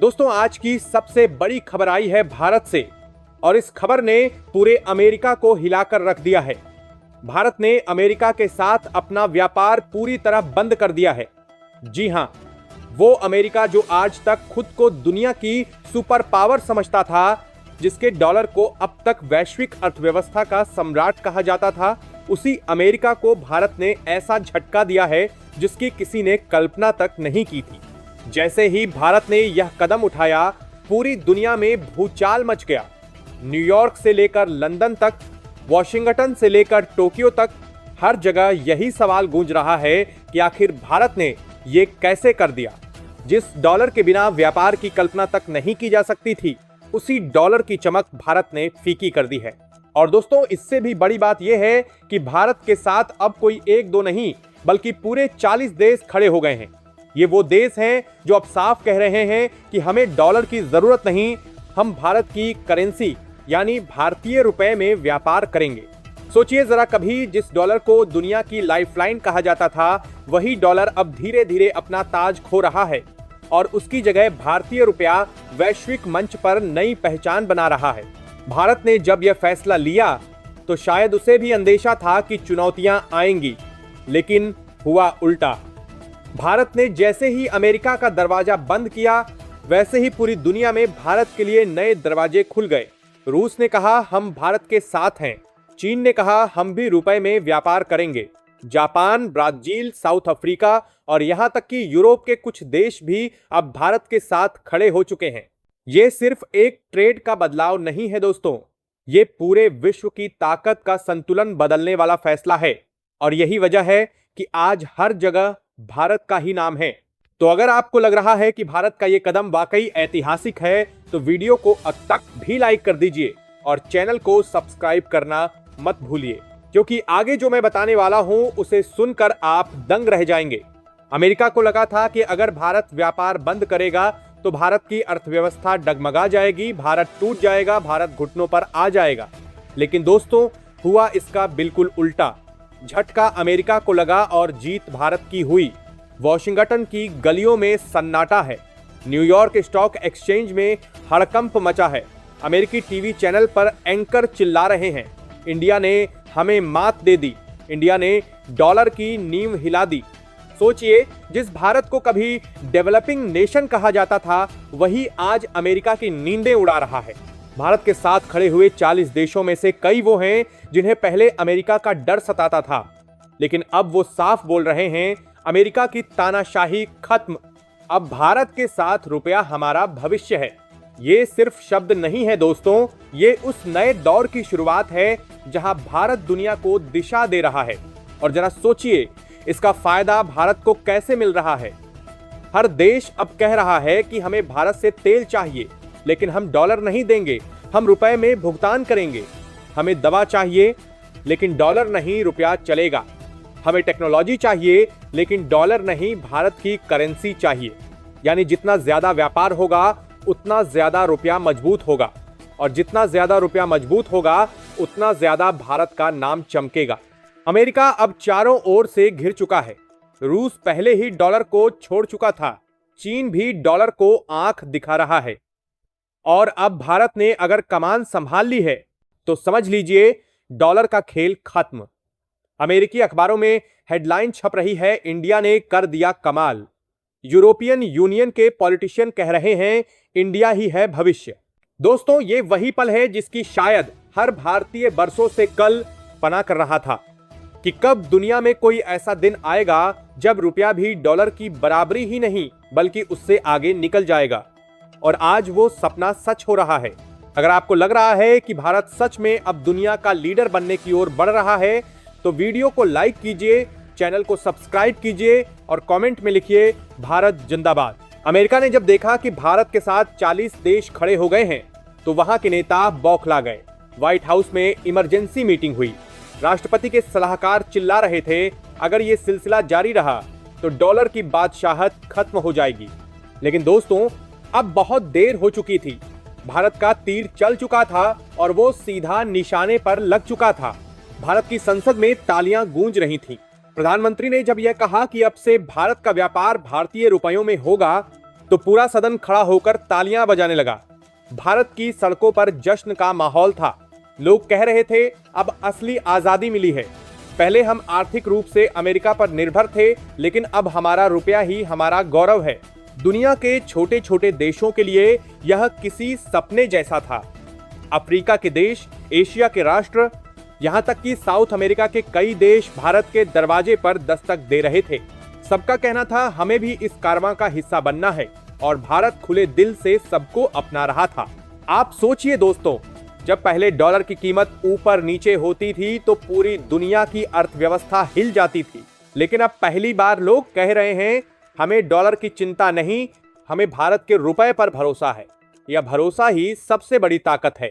दोस्तों आज की सबसे बड़ी खबर आई है भारत से और इस खबर ने पूरे अमेरिका को हिलाकर रख दिया है। भारत ने अमेरिका के साथ अपना व्यापार पूरी तरह बंद कर दिया है। जी हां, वो अमेरिका जो आज तक खुद को दुनिया की सुपर पावर समझता था, जिसके डॉलर को अब तक वैश्विक अर्थव्यवस्था का सम्राट कहा जाता था, उसी अमेरिका को भारत ने ऐसा झटका दिया है जिसकी किसी ने कल्पना तक नहीं की थी। जैसे ही भारत ने यह कदम उठाया, पूरी दुनिया में भूचाल मच गया। न्यूयॉर्क से लेकर लंदन तक, वॉशिंगटन से लेकर टोक्यो तक, हर जगह यही सवाल गूंज रहा है कि आखिर भारत ने ये कैसे कर दिया। जिस डॉलर के बिना व्यापार की कल्पना तक नहीं की जा सकती थी, उसी डॉलर की चमक भारत ने फीकी कर दी है। और दोस्तों, इससे भी बड़ी बात यह है कि भारत के साथ अब कोई एक दो नहीं बल्कि पूरे 40 देश खड़े हो गए हैं। ये वो देश हैं जो अब साफ कह रहे हैं कि हमें डॉलर की जरूरत नहीं, हम भारत की करेंसी यानी भारतीय रुपए में व्यापार करेंगे। सोचिए जरा, कभी जिस डॉलर को दुनिया की लाइफलाइन कहा जाता था, वही डॉलर अब धीरे धीरे अपना ताज खो रहा है और उसकी जगह भारतीय रुपया वैश्विक मंच पर नई पहचान बना रहा है। भारत ने जब यह फैसला लिया तो शायद उसे भी अंदेशा था कि चुनौतियां आएंगी, लेकिन हुआ उल्टा। भारत ने जैसे ही अमेरिका का दरवाजा बंद किया, वैसे ही पूरी दुनिया में भारत के लिए नए दरवाजे खुल गए। रूस ने कहा हम भारत के साथ हैं, चीन ने कहा हम भी रुपए में व्यापार करेंगे, जापान, ब्राजील, साउथ अफ्रीका और यहां तक कि यूरोप के कुछ देश भी अब भारत के साथ खड़े हो चुके हैं। ये सिर्फ एक ट्रेड का बदलाव नहीं है दोस्तों, ये पूरे विश्व की ताकत का संतुलन बदलने वाला फैसला है। और यही वजह है कि आज हर जगह भारत का ही नाम है। तो अगर आपको लग रहा है कि भारत का ये कदम वाकई ऐतिहासिक है, तो वीडियो को अब तक भी लाइक कर दीजिए और चैनल को सब्सक्राइब करना मत भूलिए, क्योंकि आगे जो मैं बताने वाला हूं उसे सुनकर आप दंग रह जाएंगे। अमेरिका को लगा था कि अगर भारत व्यापार बंद करेगा तो भारत की अर्थव्यवस्था डगमगा जाएगी, भारत टूट जाएगा, भारत घुटनों पर आ जाएगा। लेकिन दोस्तों, हुआ इसका बिल्कुल उल्टा। झटका अमेरिका को लगा और जीत भारत की हुई। वॉशिंगटन की गलियों में सन्नाटा है, न्यूयॉर्क स्टॉक एक्सचेंज में हड़कंप मचा है, अमेरिकी टीवी चैनल पर एंकर चिल्ला रहे हैं, इंडिया ने हमें मात दे दी, इंडिया ने डॉलर की नींव हिला दी। सोचिए, जिस भारत को कभी डेवलपिंग नेशन कहा जाता था, वही आज अमेरिका की नींदें उड़ा रहा है। भारत के साथ खड़े हुए 40 देशों में से कई वो हैं जिन्हें पहले अमेरिका का डर सताता था, लेकिन अब वो साफ बोल रहे हैं अमेरिका की तानाशाही खत्म, अब भारत के साथ रुपया हमारा भविष्य है। ये सिर्फ शब्द नहीं है दोस्तों, ये उस नए दौर की शुरुआत है जहां भारत दुनिया को दिशा दे रहा है। और जरा सोचिए, इसका फायदा भारत को कैसे मिल रहा है। हर देश अब कह रहा है कि हमें भारत से तेल चाहिए, लेकिन हम डॉलर नहीं देंगे, हम रुपए में भुगतान करेंगे। हमें दवा चाहिए, लेकिन डॉलर नहीं, रुपया चलेगा। हमें टेक्नोलॉजी चाहिए, लेकिन डॉलर नहीं, भारत की करेंसी चाहिए। यानी जितना ज्यादा व्यापार होगा, उतना ज्यादा रुपया मजबूत होगा, और जितना ज्यादा रुपया मजबूत होगा, उतना ज्यादा भारत का नाम चमकेगा। अमेरिका अब चारों ओर से घिर चुका है। रूस पहले ही डॉलर को छोड़ चुका था, चीन भी डॉलर को आंख दिखा रहा है, और अब भारत ने अगर कमान संभाल ली है तो समझ लीजिए डॉलर का खेल खत्म। अमेरिकी अखबारों में हेडलाइन छप रही है, इंडिया ने कर दिया कमाल। यूरोपियन यूनियन के पॉलिटिशियन कह रहे हैं इंडिया ही है भविष्य। दोस्तों, ये वही पल है जिसकी शायद हर भारतीय बरसों से कल पना कर रहा था कि कब दुनिया में कोई ऐसा दिन आएगा जब रुपया भी डॉलर की बराबरी ही नहीं बल्कि उससे आगे निकल जाएगा। और आज वो सपना सच हो रहा है। अगर आपको लग रहा है कि भारत सच में अब दुनिया का लीडर बनने की ओर बढ़ रहा है, तो वीडियो को लाइक कीजिए, चैनल को सब्सक्राइब कीजिए और कमेंट में लिखिए भारत जिंदाबाद। अमेरिका ने जब देखा कि भारत के साथ 40 देश खड़े हो गए हैं, तो वहां के नेता बौखला गए। व्हाइट हाउस में इमरजेंसी मीटिंग हुई। राष्ट्रपति के सलाहकार चिल्ला रहे थे, अगर ये सिलसिला जारी रहा तो डॉलर की बादशाहत खत्म हो जाएगी। लेकिन दोस्तों, अब बहुत देर हो चुकी थी। भारत का तीर चल चुका था और वो सीधा निशाने पर लग चुका था। भारत की संसद में तालियां गूंज रही थीं। प्रधानमंत्री ने जब यह कहा कि अब से भारत का व्यापार भारतीय रुपयों में होगा, तो पूरा सदन खड़ा होकर तालियां बजाने लगा। भारत की सड़कों पर जश्न का माहौल था। लोग कह रहे थे अब असली आजादी मिली है। पहले हम आर्थिक रूप से अमेरिका पर निर्भर थे, लेकिन अब हमारा रुपया ही हमारा गौरव है। दुनिया के छोटे छोटे देशों के लिए यह किसी सपने जैसा था। अफ्रीका के देश, एशिया के राष्ट्र, यहां तक कि साउथ अमेरिका के कई देश भारत के दरवाजे पर दस्तक दे रहे थे। सबका कहना था हमें भी इस कारवां का हिस्सा बनना है, और भारत खुले दिल से सबको अपना रहा था। आप सोचिए दोस्तों, जब पहले डॉलर की कीमत ऊपर नीचे होती थी तो पूरी दुनिया की अर्थव्यवस्था हिल जाती थी, लेकिन अब पहली बार लोग कह रहे हैं हमें डॉलर की चिंता नहीं, हमें भारत के रुपए पर भरोसा है। यह भरोसा ही सबसे बड़ी ताकत है,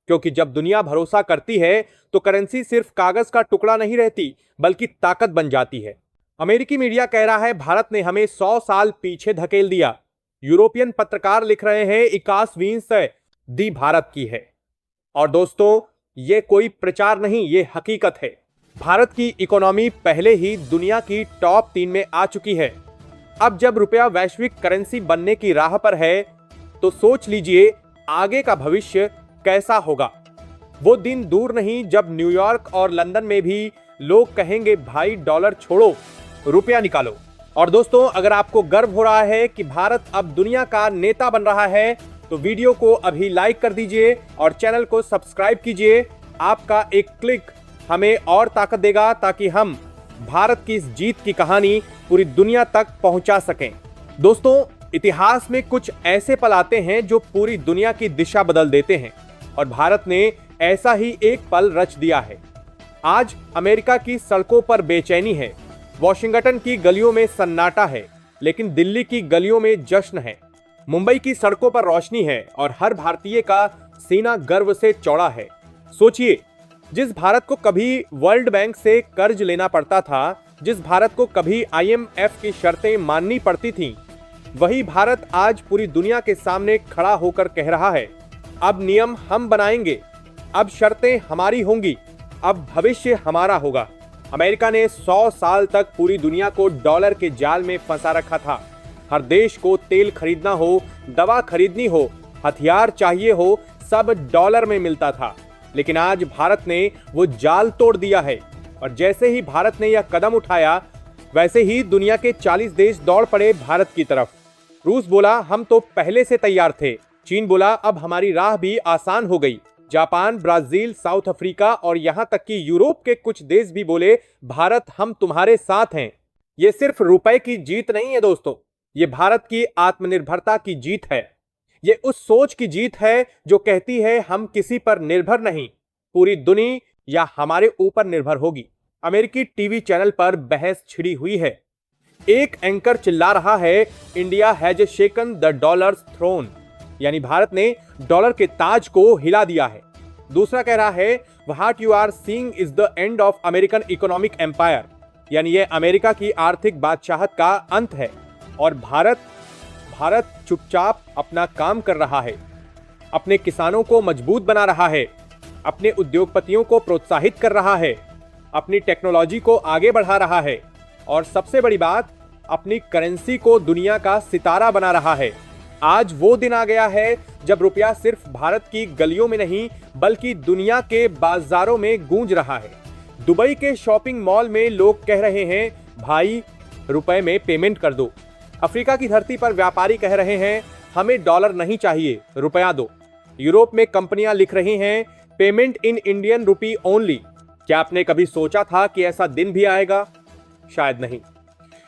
क्योंकि जब दुनिया भरोसा करती है तो करेंसी सिर्फ कागज का टुकड़ा नहीं रहती, बल्कि ताकत बन जाती है। अमेरिकी मीडिया कह रहा है भारत ने हमें 100 साल पीछे धकेल दिया। यूरोपियन पत्रकार लिख रहे हैं 21वीं सदी भारत की है। और दोस्तों, ये कोई प्रचार नहीं, ये हकीकत है। भारत की इकोनॉमी पहले ही दुनिया की टॉप 3 में आ चुकी है। अब जब रुपया वैश्विक करेंसी बनने की राह पर है, तो सोच लीजिए आगे का भविष्य कैसा होगा। वो दिन दूर नहीं जब न्यूयॉर्क और लंदन में भी लोग कहेंगे भाई डॉलर छोड़ो, रुपया निकालो। और दोस्तों, अगर आपको गर्व हो रहा है कि भारत अब दुनिया का नेता बन रहा है, तो वीडियो को अभी लाइक कर दीजिए और चैनल को सब्सक्राइब कीजिए। आपका एक क्लिक हमें और ताकत देगा, ताकि हम भारत की इस जीत की कहानी पूरी दुनिया तक पहुंचा सकें। दोस्तों, इतिहास में कुछ ऐसे पल आते हैं जो पूरी दुनिया की दिशा बदल देते हैं, और भारत ने ऐसा ही एक पल रच दिया है। आज अमेरिका की सड़कों पर बेचैनी है, वॉशिंगटन की गलियों में सन्नाटा है, लेकिन दिल्ली की गलियों में जश्न है। मुंबई की सड़कों पर रोशनी है और हर भारतीय का सीना गर्व से चौड़ा है। सोचिए, जिस भारत को कभी वर्ल्ड बैंक से कर्ज लेना पड़ता था, जिस भारत को कभी IMF की शर्तें माननी पड़ती थीं, वही भारत आज पूरी दुनिया के सामने खड़ा होकर कह रहा है अब नियम हम बनाएंगे, अब शर्तें हमारी होंगी, अब भविष्य हमारा होगा। अमेरिका ने 100 साल तक पूरी दुनिया को डॉलर के जाल में फंसा रखा था। हर देश को तेल खरीदना हो, दवा खरीदनी हो, हथियार चाहिए हो, सब डॉलर में मिलता था। लेकिन आज भारत ने वो जाल तोड़ दिया है, और जैसे ही भारत ने यह कदम उठाया, वैसे ही दुनिया के 40 देश दौड़ पड़े भारत की तरफ। रूस बोला हम तो पहले से तैयार थे। चीन बोला अब हमारी राह भी आसान हो गई। जापान, ब्राजील, साउथ अफ्रीका और यहां तक कि यूरोप के कुछ देश भी बोले भारत हम तुम्हारे साथ हैं। ये सिर्फ रुपए की जीत नहीं है दोस्तों, ये भारत की आत्मनिर्भरता की जीत है। ये उस सोच की जीत है जो कहती है हम किसी पर निर्भर नहीं, पूरी दुनिया हमारे ऊपर निर्भर होगी। अमेरिकी टीवी चैनल पर बहस छिड़ी हुई है। एक एंकर चिल्ला रहा है India has shaken the dollar's throne, यानी भारत ने डॉलर के ताज को हिला दिया है। दूसरा कह रहा है what you are seeing is the end of American economic empire, यानी ये अमेरिका की आर्थिक बादशाहत का अंत है। और भारत चुपचाप अपना काम कर रहा है, अपने किसानों को मजबूत बना रहा है, अपने उद्योगपतियों को प्रोत्साहित कर रहा है, अपनी टेक्नोलॉजी को आगे बढ़ा रहा है, और सबसे बड़ी बात, अपनी करेंसी को दुनिया का सितारा बना रहा है। आज वो दिन आ गया है जब रुपया सिर्फ भारत की गलियों में नहीं, बल्कि दुनिया के बाजारों में गूंज रहा है। दुबई के शॉपिंग मॉल में लोग कह रहे हैं भाई रुपए में पेमेंट कर दो। अफ्रीका की धरती पर व्यापारी कह रहे हैं हमें डॉलर नहीं चाहिए, रुपया दो। यूरोप में कंपनियां लिख रही हैं payment in Indian rupee only. क्या आपने कभी सोचा था कि ऐसा दिन भी आएगा? शायद नहीं।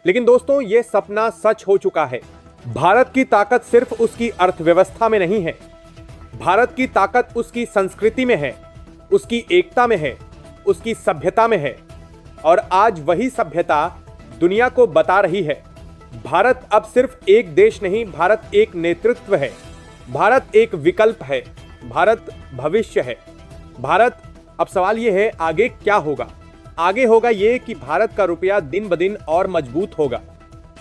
लेकिन दोस्तों, ये सपना सच हो चुका है। भारत की ताकत सिर्फ उसकी अर्थव्यवस्था में नहीं है, भारत की ताकत उसकी संस्कृति में है, उसकी एकता में है, उसकी सभ्यता में है। और आज वही सभ्यता दुनिया को बता रही है भारत अब सिर्फ एक देश नहीं, भारत एक नेतृत्व है, भारत एक विकल्प है, भारत भविष्य है। भारत, अब सवाल यह है आगे क्या होगा? आगे होगा ये कि भारत का रुपया दिन ब दिन और मजबूत होगा।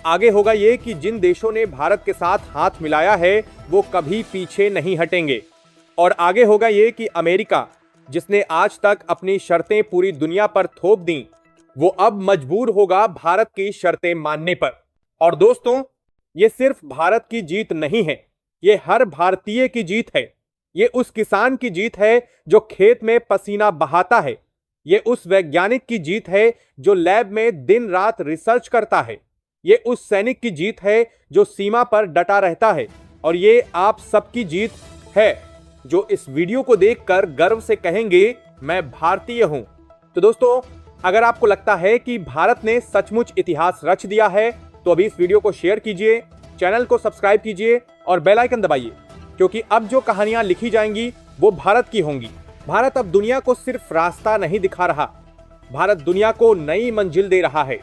आगे होगा ये कि जिन देशों ने भारत के साथ हाथ मिलाया है वो कभी पीछे नहीं हटेंगे। और आगे होगा ये कि अमेरिका, जिसने आज तक अपनी शर्तें पूरी दुनिया पर थोप दी, वो अब मजबूर होगा भारत की शर्तें मानने पर। और दोस्तों, ये सिर्फ भारत की जीत नहीं है, ये हर भारतीय की जीत है। ये उस किसान की जीत है जो खेत में पसीना बहाता है। ये उस वैज्ञानिक की जीत है जो लैब में दिन रात रिसर्च करता है। ये उस सैनिक की जीत है जो सीमा पर डटा रहता है। और ये आप सबकी जीत है जो इस वीडियो को देखकर गर्व से कहेंगे, मैं भारतीय हूं। तो दोस्तों, अगर आपको लगता है कि भारत ने सचमुच इतिहास रच दिया है तो अभी इस वीडियो को शेयर कीजिए, चैनल को सब्सक्राइब कीजिए और बेल आइकन दबाइए, क्योंकि अब जो कहानियां लिखी जाएंगी वो भारत की होंगी। भारत अब दुनिया को सिर्फ रास्ता नहीं दिखा रहा, भारत दुनिया को नई मंजिल दे रहा है।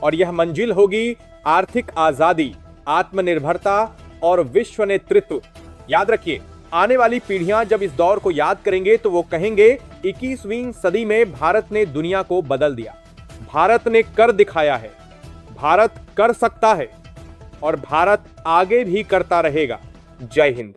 और यह मंजिल होगी आर्थिक आजादी, आत्मनिर्भरता और विश्व नेतृत्व। याद रखिए, आने वाली पीढ़ियां जब इस दौर को याद करेंगे तो वो कहेंगे 21वीं सदी में भारत ने दुनिया को बदल दिया। भारत ने कर दिखाया है, भारत कर सकता है और भारत आगे भी करता रहेगा। जय हिंद।